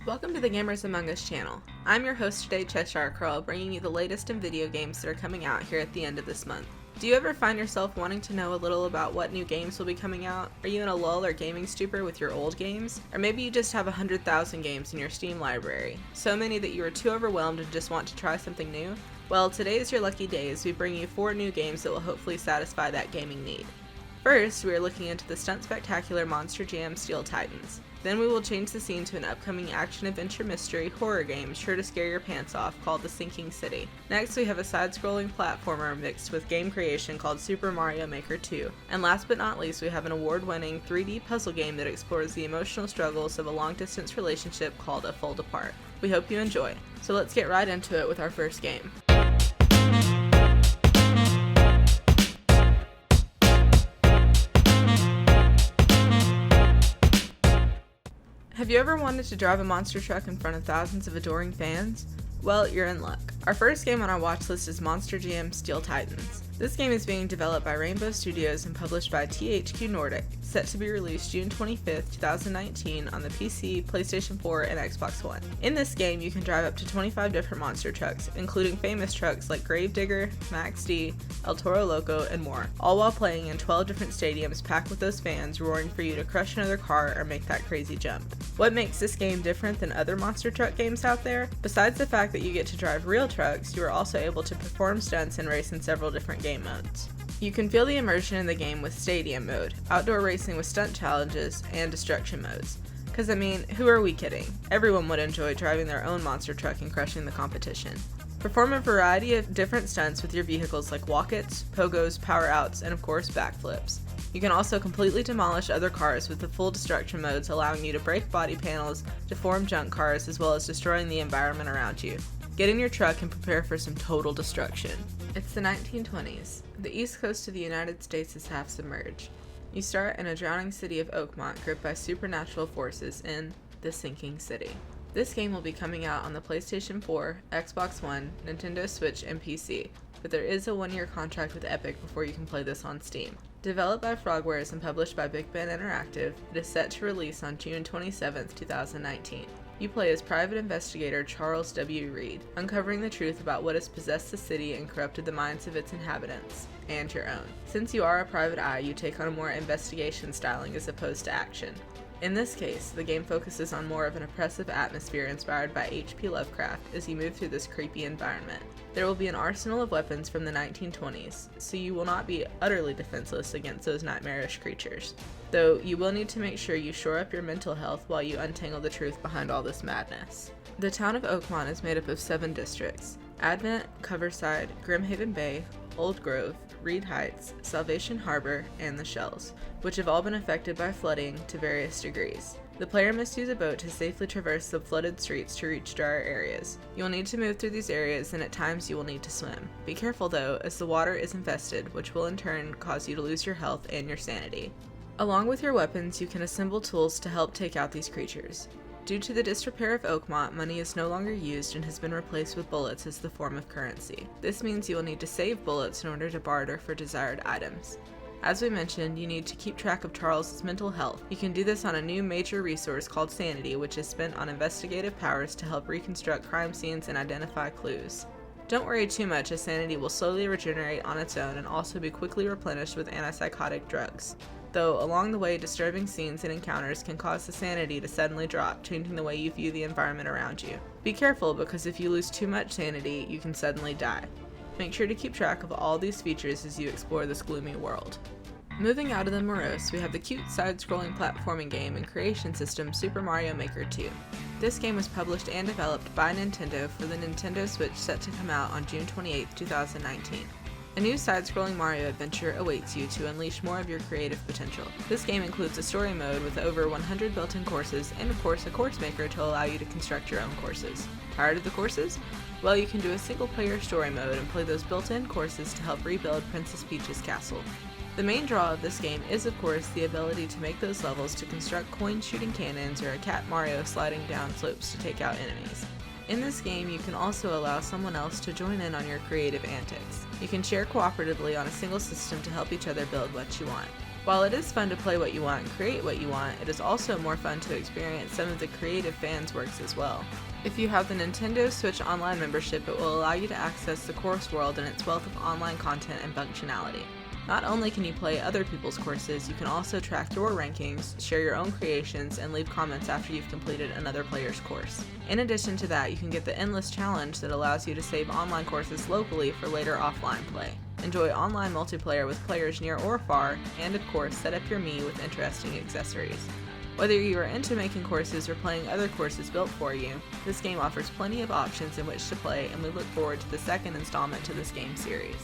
Welcome to the Gamers Among Us channel. I'm your host today, Cheshire Curl, bringing you the latest in video games that are coming out here at the end of this month. Do you ever find yourself wanting to know a little about what new games will be coming out? Are you in a lull or gaming stupor with your old games? Or maybe you just have 100,000 games in your Steam library, so many that you are too overwhelmed and just want to try something new? Well, today is your lucky day as we bring you 4 new games that will hopefully satisfy that gaming need. First, we are looking into the stunt-spectacular Monster Jam Steel Titans. Then we will change the scene to an upcoming action-adventure mystery horror game sure to scare your pants off called The Sinking City. Next, we have a side-scrolling platformer mixed with game creation called Super Mario Maker 2. And last but not least, we have an award-winning 3D puzzle game that explores the emotional struggles of a long-distance relationship called A Fold Apart. We hope you enjoy. So let's get right into it with our first game. Have you ever wanted to drive a monster truck in front of thousands of adoring fans? Well, you're in luck. Our first game on our watch list is Monster Jam Steel Titans. This game is being developed by Rainbow Studios and published by THQ Nordic, set to be released June 25th, 2019 on the PC, PlayStation 4, and Xbox One. In this game, you can drive up to 25 different monster trucks, including famous trucks like Gravedigger, Max D, El Toro Loco, and more, all while playing in 12 different stadiums packed with those fans roaring for you to crush another car or make that crazy jump. What makes this game different than other monster truck games out there? Besides the fact that you get to drive real trucks, you are also able to perform stunts and race in several different game modes. You can feel the immersion in the game with Stadium mode, outdoor racing with stunt challenges, and destruction modes. Cause I mean, who are we kidding? Everyone would enjoy driving their own monster truck and crushing the competition. Perform a variety of different stunts with your vehicles like walk-its, pogos, power-outs, and of course backflips. You can also completely demolish other cars with the full destruction modes, allowing you to break body panels, deform junk cars, as well as destroying the environment around you. Get in your truck and prepare for some total destruction. It's the 1920s. The east coast of the United States is half submerged. You start in a drowning city of Oakmont gripped by supernatural forces in The Sinking City. This game will be coming out on the PlayStation 4, Xbox One, Nintendo Switch, and PC, but there is a 1-year contract with Epic before you can play this on Steam. Developed by Frogwares and published by Big Ben Interactive, it is set to release on June 27, 2019. You play as private investigator Charles W. Reed, uncovering the truth about what has possessed the city and corrupted the minds of its inhabitants, and your own. Since you are a private eye, you take on a more investigation styling as opposed to action. In this case, the game focuses on more of an oppressive atmosphere inspired by H.P. Lovecraft as you move through this creepy environment. There will be an arsenal of weapons from the 1920s, so you will not be utterly defenseless against those nightmarish creatures. Though you will need to make sure you shore up your mental health while you untangle the truth behind all this madness. The town of Oakmont is made up of 7 districts: Advent, Coverside, Grimhaven Bay, Old Grove, Reed Heights, Salvation Harbor, and the Shells, which have all been affected by flooding to various degrees. The player must use a boat to safely traverse the flooded streets to reach drier areas. You will need to move through these areas, and at times you will need to swim. Be careful though, as the water is infested, which will in turn cause you to lose your health and your sanity. Along with your weapons, you can assemble tools to help take out these creatures. Due to the disrepair of Oakmont, money is no longer used and has been replaced with bullets as the form of currency. This means you will need to save bullets in order to barter for desired items. As we mentioned, you need to keep track of Charles's mental health. You can do this on a new major resource called Sanity, which is spent on investigative powers to help reconstruct crime scenes and identify clues. Don't worry too much, as Sanity will slowly regenerate on its own and also be quickly replenished with antipsychotic drugs. Though, along the way, disturbing scenes and encounters can cause the sanity to suddenly drop, changing the way you view the environment around you. Be careful, because if you lose too much sanity, you can suddenly die. Make sure to keep track of all these features as you explore this gloomy world. Moving out of the morose, we have the cute side-scrolling platforming game and creation system Super Mario Maker 2. This game was published and developed by Nintendo for the Nintendo Switch, set to come out on June 28, 2019. A new side-scrolling Mario adventure awaits you to unleash more of your creative potential. This game includes a story mode with over 100 built-in courses and of course a course maker to allow you to construct your own courses. Tired of the courses? Well, you can do a single-player story mode and play those built-in courses to help rebuild Princess Peach's castle. The main draw of this game is of course the ability to make those levels to construct coin-shooting cannons or a Cat Mario sliding down slopes to take out enemies. In this game, you can also allow someone else to join in on your creative antics. You can share cooperatively on a single system to help each other build what you want. While it is fun to play what you want and create what you want, it is also more fun to experience some of the creative fans' works as well. If you have the Nintendo Switch Online membership, it will allow you to access the course world and its wealth of online content and functionality. Not only can you play other people's courses, you can also track your rankings, share your own creations, and leave comments after you've completed another player's course. In addition to that, you can get the Endless Challenge that allows you to save online courses locally for later offline play. Enjoy online multiplayer with players near or far, and of course, set up your Mii with interesting accessories. Whether you are into making courses or playing other courses built for you, this game offers plenty of options in which to play, and we look forward to the second installment to this game series.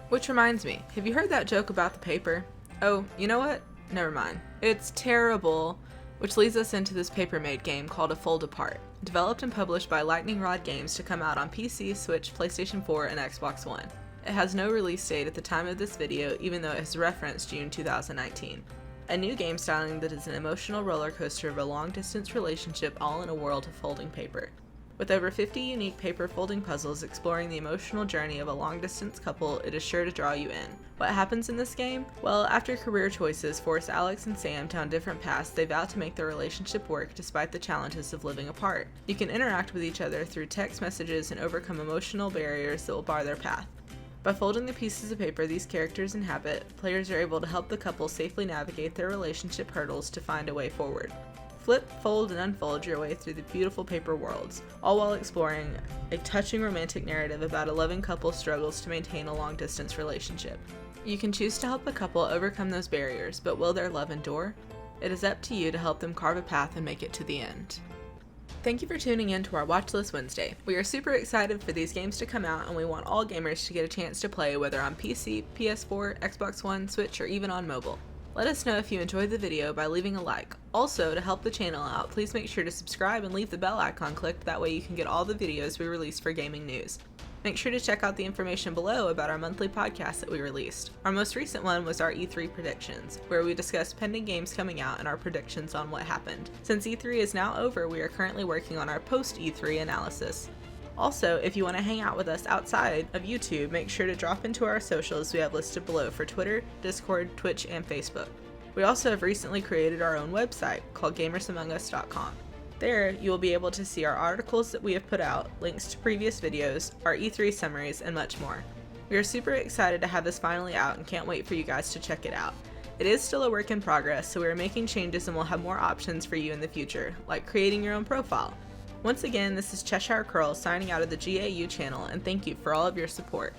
Which reminds me, have you heard that joke about the paper? Oh, you know what? Never mind. It's terrible. Which leads us into this paper-made game called A Fold Apart, developed and published by Lightning Rod Games to come out on PC, Switch, PlayStation 4, and Xbox One. It has no release date at the time of this video, even though it has referenced June 2019. A new game styling that is an emotional roller coaster of a long-distance relationship all in a world of folding paper. With over 50 unique paper folding puzzles exploring the emotional journey of a long-distance couple, it is sure to draw you in. What happens in this game? Well, after career choices force Alex and Sam down different paths, they vow to make their relationship work despite the challenges of living apart. You can interact with each other through text messages and overcome emotional barriers that will bar their path. By folding the pieces of paper these characters inhabit, players are able to help the couple safely navigate their relationship hurdles to find a way forward. Flip, fold, and unfold your way through the beautiful paper worlds, all while exploring a touching romantic narrative about a loving couple's struggles to maintain a long-distance relationship. You can choose to help the couple overcome those barriers, but will their love endure? It is up to you to help them carve a path and make it to the end. Thank you for tuning in to our Watchlist Wednesday. We are super excited for these games to come out, and we want all gamers to get a chance to play whether on PC, PS4, Xbox One, Switch, or even on mobile. Let us know if you enjoyed the video by leaving a like. Also, to help the channel out, please make sure to subscribe and leave the bell icon clicked, that way you can get all the videos we release for gaming news. Make sure to check out the information below about our monthly podcast that we released. Our most recent one was our E3 predictions, where we discussed pending games coming out and our predictions on what happened. Since E3 is now over, we are currently working on our post-E3 analysis. Also, if you want to hang out with us outside of YouTube, make sure to drop into our socials we have listed below for Twitter, Discord, Twitch, and Facebook. We also have recently created our own website called gamersamongus.com. There, you will be able to see our articles that we have put out, links to previous videos, our E3 summaries, and much more. We are super excited to have this finally out and can't wait for you guys to check it out. It is still a work in progress, so we are making changes and we'll have more options for you in the future, like creating your own profile. Once again, this is Cheshire Curl signing out of the GAU channel, and thank you for all of your support.